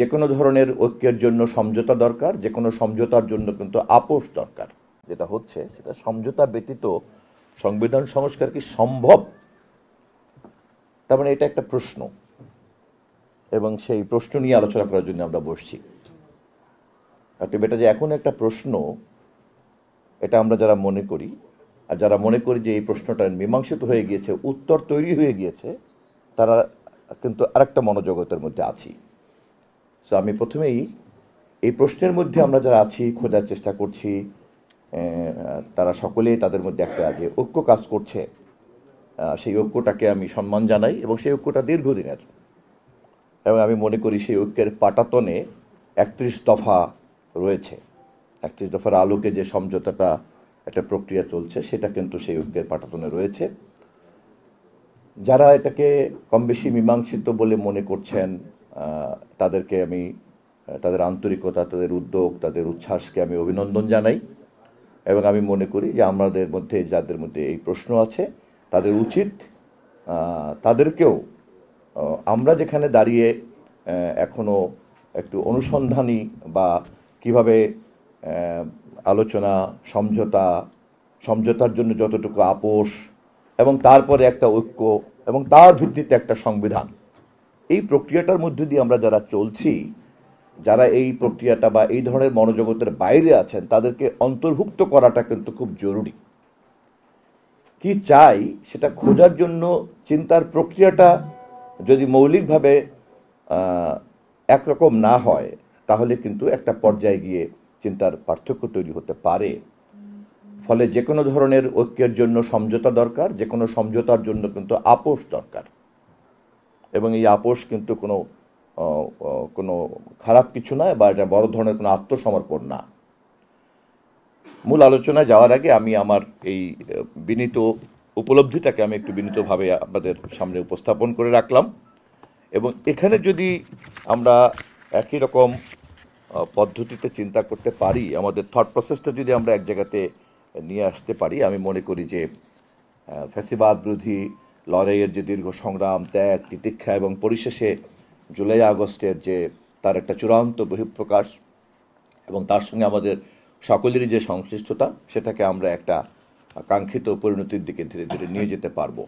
যে কোনো ধরনের ঐক্যের জন্য সমঝোতা দরকার, যে কোনো সমঝোতার জন্য কিন্তু আপোষ দরকার। যেটা হচ্ছে সেটা সমঝোতা ব্যতীত সংবিধান সংস্কার কি সম্ভব? তার মানে এটা একটা প্রশ্ন, এবং সেই প্রশ্ন নিয়ে আলোচনা করার জন্য আমরা বসছি। অতএব এটা যে এখন একটা প্রশ্ন, এটা আমরা যারা মনে করি, আর যারা মনে করি যে এই প্রশ্নটা মীমাংসিত হয়ে গিয়েছে, উত্তর তৈরি হয়ে গিয়েছে, তারা কিন্তু আরেকটা মনোজগতের মধ্যে আছি। সো আমি প্রথমেই এই প্রশ্নের মধ্যে আমরা যারা আছি, খোঁজার চেষ্টা করছি, তারা সকলেই তাদের মধ্যে একটা যে ঐক্য কাজ করছে, সেই ঐক্যটাকে আমি সম্মান জানাই, এবং সেই ঐক্যটা দীর্ঘদিনের। এবং আমি মনে করি সেই ঐক্যের পাটাতনে ৩১ দফা রয়েছে। ৩১ দফার আলোকে যে সমঝোতাটা একটা প্রক্রিয়া চলছে, সেটা কিন্তু সেই ঐক্যের পাটাতনে রয়েছে। যারা এটাকে কম বেশি মীমাংসিত বলে মনে করছেন, তাদেরকে আমি তাদের আন্তরিকতা, তাদের উদ্যোগ, তাদের উচ্ছ্বাসকে আমি অভিনন্দন জানাই। এবং আমি মনে করি যে আমাদের মধ্যে যাদের মধ্যে এই প্রশ্ন আছে, তাদের উচিত তাদেরকেও আমরা যেখানে দাঁড়িয়ে এখনো একটু অনুসন্ধানী, বা কিভাবে আলোচনা, সমঝোতার জন্য যতটুকু আপোষ, এবং তারপরে একটা ঐক্য, এবং তার ভিত্তিতে একটা সংবিধান, এই প্রক্রিয়াটার মধ্যে দিয়ে আমরা যারা চলছি, যারা এই প্রক্রিয়াটা বা এই ধরনের মনোজগতের বাইরে আছেন, তাদেরকে অন্তর্ভুক্ত করাটা কিন্তু খুব জরুরি। কি চাই সেটা খোঁজার জন্য চিন্তার প্রক্রিয়াটা যদি মৌলিকভাবে একরকম না হয়, তাহলে কিন্তু একটা পর্যায়ে গিয়ে চিন্তার পার্থক্য তৈরি হতে পারে। ফলে যে কোনো ধরনের ঐক্যের জন্য সমঝোতা দরকার, যে কোনো সমঝোতার জন্য কিন্তু আপোষ দরকার। এবং এই আপোষ কিন্তু কোনো খারাপ কিছু নয়, বা এটা বড় ধরনের কোনো আত্মসমর্পণ না। মূল আলোচনায় যাওয়ার আগে আমি আমার এই বিনীত উপলব্ধিটাকে আমি একটু বিনীতভাবে আপনাদের সামনে উপস্থাপন করে রাখলাম। এবং এখানে যদি আমরা একই রকম পদ্ধতিতে চিন্তা করতে পারি, আমাদের থট প্রসেসটা যদি আমরা এক জায়গাতে নিয়ে আসতে পারি, আমি মনে করি যে ফ্যাসিবাদ বিরোধী লড়াইয়ের যে দীর্ঘ সংগ্রাম, ত্যাগ, তিতিক্ষা, এবং পরিশেষে জুলাই আগস্টের যে তার একটা চূড়ান্ত বহিঃপ্রকাশ, এবং তার সঙ্গে আমাদের সকলেরই যে সংশ্লিষ্টতা, সেটাকে আমরা একটা কাঙ্ক্ষিত পরিণতির দিকে ধীরে ধীরে নিয়ে যেতে পারবো।